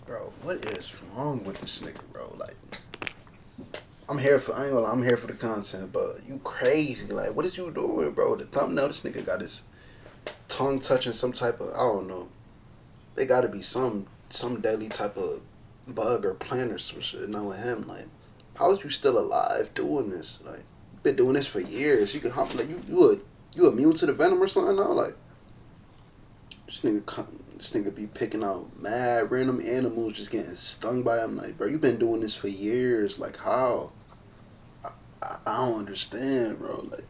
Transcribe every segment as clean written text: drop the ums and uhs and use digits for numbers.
Bro, what is wrong with this nigga, bro? Like, I'm here for, I ain't gonna lie, I'm here for the content, but you crazy. Like, what is you doing, bro? The thumbnail, this nigga got his tongue touching some type of, I don't know. They gotta be some deadly type of bug or plant or some shit knowing him. Like, how is you still alive doing this? Like, been doing this for years. You can hop, like, you immune to the venom or something now? Like, this nigga be picking out mad random animals, just getting stung by him. Like, bro, you been doing this for years. Like, how? I don't understand, bro. Like,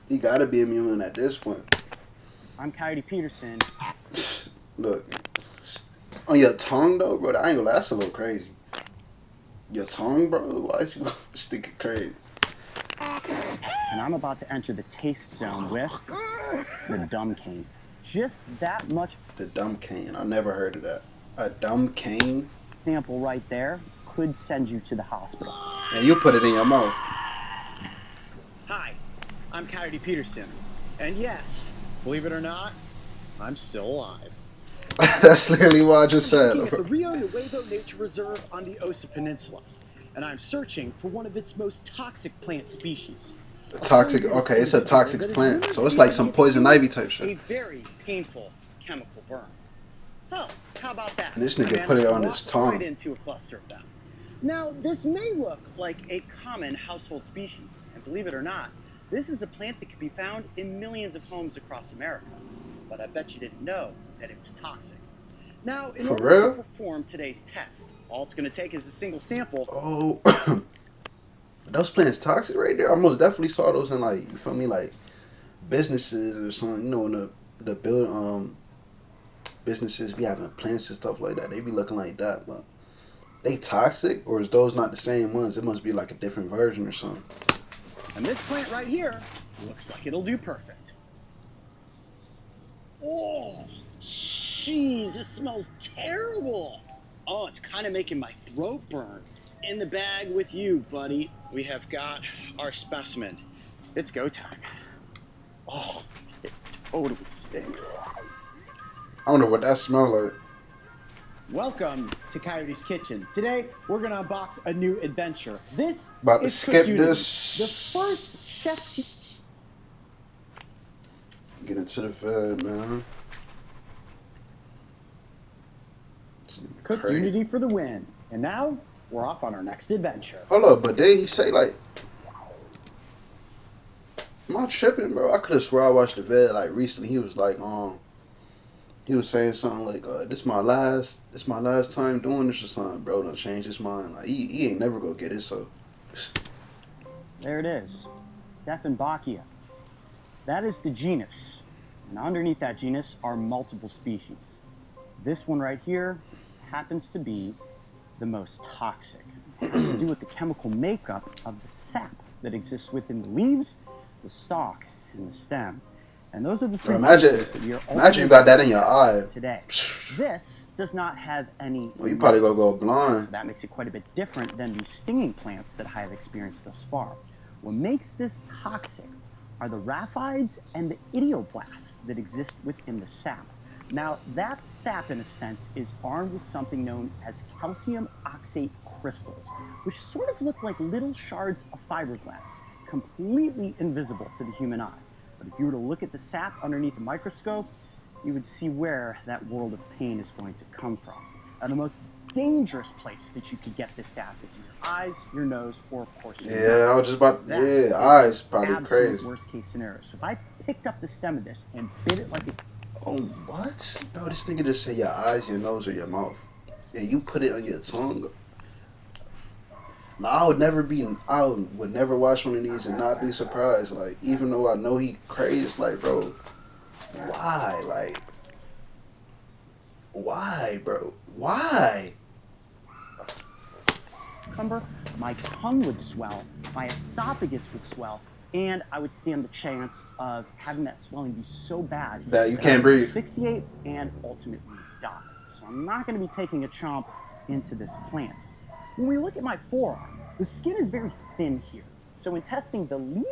you gotta be immune at this point. I'm Coyote Peterson. Look, on your tongue though, bro. I ain't gonna lie, that's a little crazy. Your tongue, bro. Why is you sticking crazy? And I'm about to enter the taste zone with the dumb cane. Just that much. The dumb cane. I never heard of that. A dumb cane? Sample right there could send you to the hospital. And you put it in your mouth. Hi, I'm Coyote Peterson. And yes, believe it or not, I'm still alive. That's literally what I just said. I'm at the Rio Nuevo Nature Reserve on the Osa Peninsula, and I'm searching for one of its most toxic plant species. Toxic, okay, it's a toxic plant, so it's like some poison ivy type A shit. very painful chemical burn. Oh, how about that? And this nigga I put it managed on to his walk tongue. right into a cluster of them. Now, this may look like a common household species, and believe it or not, this is a plant that can be found in millions of homes across America. But I bet you didn't know that it was toxic. Now, in For order real? to perform today's test, all it's going to take is a single sample. Oh, those plants toxic right there. I most definitely saw those in, like, you feel me, like businesses or something. You know, when the build businesses be having plants and stuff like that. They be looking like that, but they toxic, or is those not the same ones? It must be like a different version or something. And this plant right here looks like it'll do perfect. Oh, jeez, it smells terrible. Oh, it's kind of making my throat burn. In the bag with you, buddy. We have got our specimen. It's go time. Oh, it totally stinks. I wonder what that smell like. Welcome to Coyote's Kitchen. Today, we're going to unbox a new adventure. This About to is skip Cook this. Unity, the first chef... Get into the fed, man. Cook Crazy. Unity for the win. And now, we're off on our next adventure. Hold up, but did he say, like, am I tripping, bro? I could have swore I watched the vid, like, recently. He was like, he was saying something like, this my last time doing this or something. Bro done changed his mind. Like, he ain't never gonna get it, so. There it is. Dieffenbachia. That is the genus. And underneath that genus are multiple species. This one right here happens to be the most toxic. It has to do with the chemical makeup of the sap that exists within the leaves, the stalk, and the stem. And those are the three pieces that we are imagine you got that in your eye today. This does not have any. Well, you probably gonna go blind. So that makes it quite a bit different than the stinging plants that I have experienced thus far. What makes this toxic are the rhaphides and the idioblasts that exist within the sap. Now, that sap, in a sense, is armed with something known as calcium oxate crystals, which sort of look like little shards of fiberglass, completely invisible to the human eye. But if you were to look at the sap underneath a microscope, you would see where that world of pain is going to come from. Now, the most dangerous place that you could get this sap is in your eyes, your nose, or of course your mouth. I was just about, eyes probably crazy. Worst case scenario. So if I picked up the stem of this and bit it like a... Oh, what? No, this nigga just say your eyes, your nose, or your mouth. And you put it on your tongue. Now, I would never watch one of these and not be surprised. Like, even though I know he crazy, it's like, bro, why? Like, why, bro? Why? My tongue would swell, my esophagus would swell, and I would stand the chance of having that swelling be so bad that you can't breathe, asphyxiate, and ultimately die. So I'm not going to be taking a chomp into this plant. When we look at my forearm, the skin is very thin here. So in testing the leaf,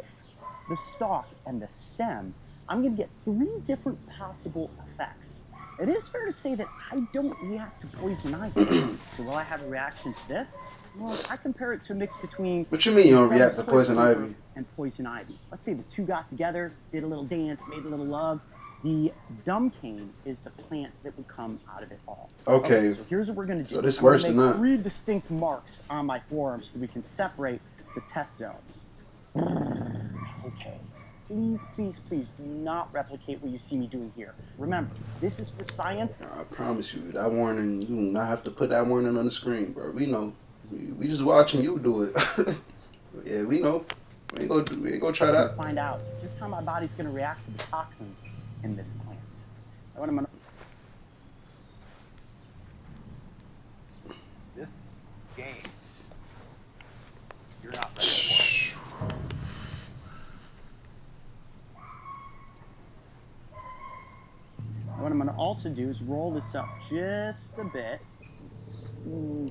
the stalk, and the stem, I'm going to get 3 different possible effects. It is fair to say that I don't react to poison ivy. So will I have a reaction to this? Well, I compare it to a mix between What you mean you don't react to devil's poison toilet paper ivy? and poison ivy. Let's say the two got together, did a little dance, made a little love. The dumb cane is the plant that would come out of it all. Okay. So here's what we're gonna do. So this I'm gonna worse than make that. 3 distinct marks on my forearm so we can separate the test zones. Okay. Please, please, please do not replicate what you see me doing here. Remember, this is for science. I promise you, that warning, you do not have to put that warning on the screen, bro. We know. We just watching you do it. Yeah, we know. We ain't gonna try that. Find out just how my body's gonna react to the toxins in this plant. What I'm gonna This game, you're not ready for. What I'm going to also do is roll this up just a bit.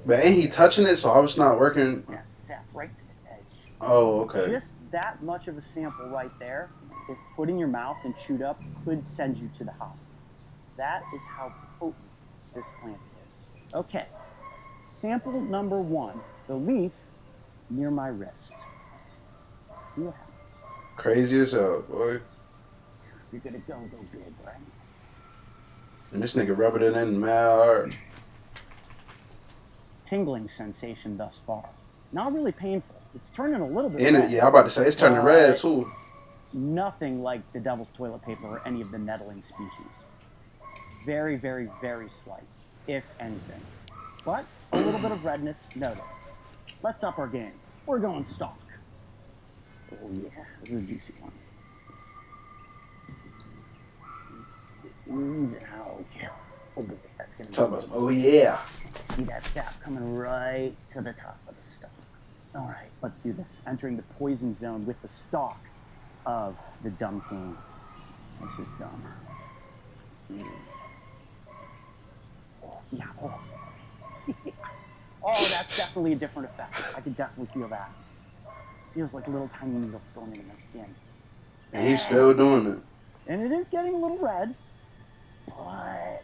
But ain't he touching it, so I was not working. That sap right to the edge. Oh, okay. Just that much of a sample right there, if put in your mouth and chewed up, could send you to the hospital. That is how potent this plant is. Okay, sample number 1, the leaf near my wrist. See what happens. Crazy as hell, boy. You're gonna go big, right? And this nigga rubbing it in mad hard. Tingling sensation thus far. Not really painful. It's turning a little bit In red. it, yeah, I'm about to say it's turning red too. Nothing like the devil's toilet paper or any of the nettling species. Very, very, very slight, if anything. But a little bit of redness noted. Let's up our game. We're going stock. Oh yeah, this is a juicy one. Oozing out. Oh boy, that's gonna be Talk about, oh yeah. See that sap coming right to the top of the stalk. All right, let's do this. Entering the poison zone with the stalk of the dumb cane. This is dumb. Oh, yeah. Oh. Oh, that's definitely a different effect. I can definitely feel that. Feels like little tiny needles going into my skin. And he's still doing it. And it is getting a little red, but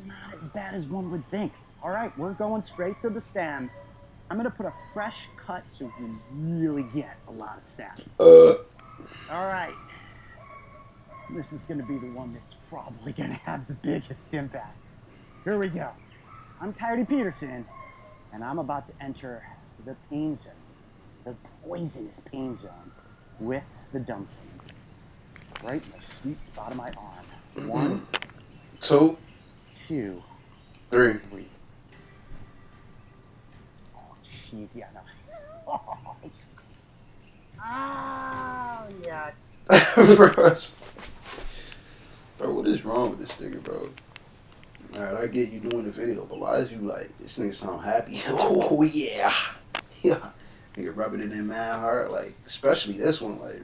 not as bad as one would think. All right, we're going straight to the stem. I'm gonna put a fresh cut so we can really get a lot of sap. All right. This is gonna be the one that's probably gonna have the biggest impact. Here we go. I'm Coyote Peterson, and I'm about to enter the pain zone, the poisonous pain zone, with the dump cane. Right in the sweet spot of my arm. 1, 2, 2, 3. 3. Oh, jeez, yeah, no. Oh, yeah. Bro, what is wrong with this nigga, bro? Alright, I get you doing the video, but why is you like, this nigga sound happy? Oh, yeah. Yeah. Nigga rubbing it in mad hard, like, especially this one, like,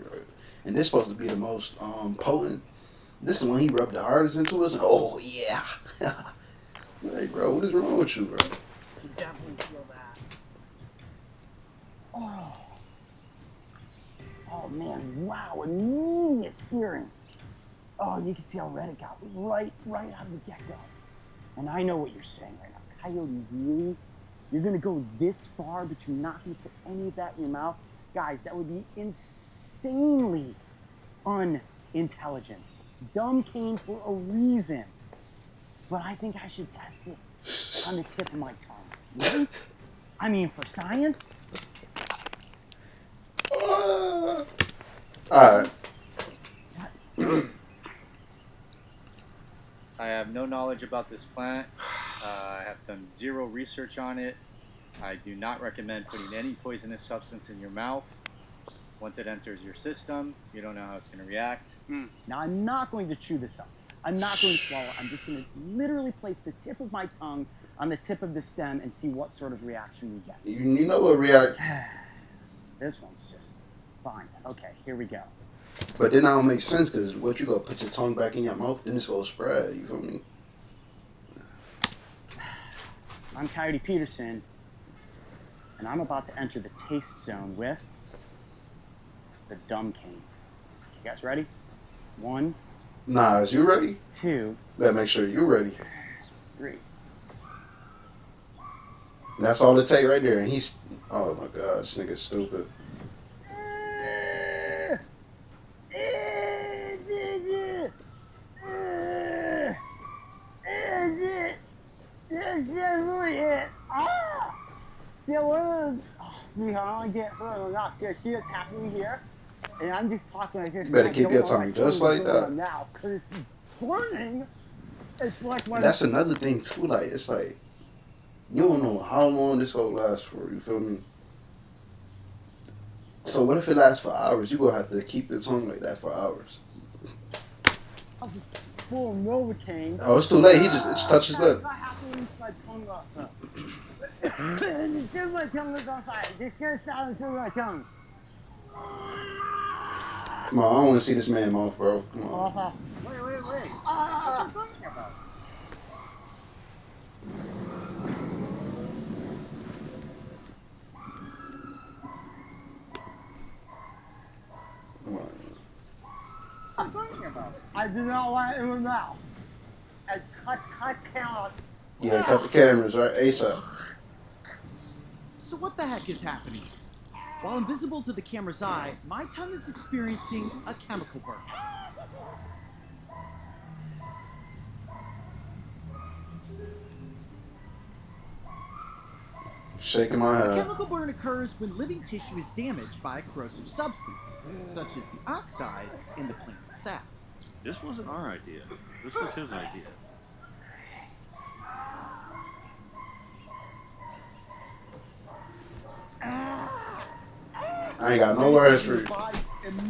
and this supposed to be the most potent. This is the one he rubbed the hardest into us. Oh, yeah. Like, bro, what is wrong with you, bro? You definitely feel that. Oh. Oh, man, wow, immediate searing. Oh, you can see how red it got right out of the get-go. And I know what you're saying right now. Coyote, really? You're gonna go this far, but you're not gonna put any of that in your mouth? Guys, that would be insanely unintelligent. Dumb cane for a reason. But I think I should test it on the tip of my tongue. Right? I mean, for science? Alright. I have no knowledge about this plant. I have done zero research on it. I do not recommend putting any poisonous substance in your mouth. Once it enters your system, you don't know how it's going to react. Now, I'm not going to chew this up. I'm not going to swallow. I'm just going to literally place the tip of my tongue on the tip of the stem and see what sort of reaction we get. You know what react? This one's just fine. Okay, here we go. But then that don't make sense, because what, you gonna put your tongue back in your mouth, then it's gonna spread, you feel me? I'm Coyote Peterson, and I'm about to enter the taste zone with the dumb cane. You guys ready? 1, Nas, you ready? 2, Better make sure you ready. 3. And that's all it take right there. And he's, oh my god, this nigga's stupid. I get enough. She attacked me here, and I'm just talking like this. You better keep your tongue just like that. Now, because it's burning. It's like And that's another thing too. Like it's like you don't know how long this whole lasts for. You feel me? So what if it lasts for hours? You gonna have to keep your tongue like that for hours. Full of Novocaine. Oh, it's too late. He just touched his lip. I have to reach my tongue off. Until my tongue is on fire. Just gonna stop until my tongue. Come on, I don't want to see this man mouth, bro. Come on. Wait. What are you talking about? Come on. I'm talking about. I do not want it in my mouth. And cut count. Yeah, cut the cameras, right? ASAP. So what the heck is happening? While invisible to the camera's eye, my tongue is experiencing a chemical burn. Shaking my A head. chemical burn occurs when living tissue is damaged by a corrosive substance, such as the oxides in the plant's sap. This wasn't our idea. This was his idea. I ain't got no words for you. Body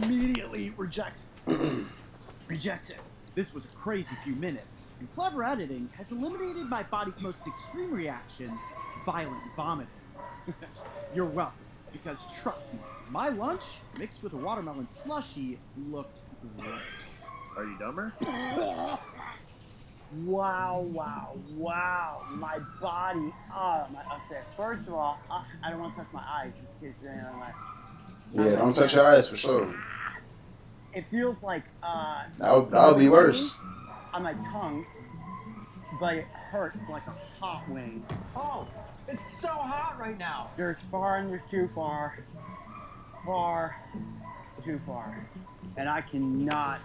immediately rejects it. This was a crazy few minutes, and clever editing has eliminated my body's most extreme reaction, violent vomiting. You're welcome, because trust me, my lunch, mixed with a watermelon slushie, looked gross. Are you dumber? Wow. My body. First of all, I don't want to touch my eyes. It's Yeah, don't touch your eyes for sure. It feels like That would be worse. on my tongue, but it hurts like a hot wing. Oh, it's so hot right now. There's far and there's too far. Far, too far. And I cannot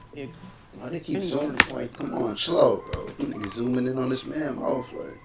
Why they keep zooming? Like, come on, chill out, bro. Niggas zooming in on this man mouth, like.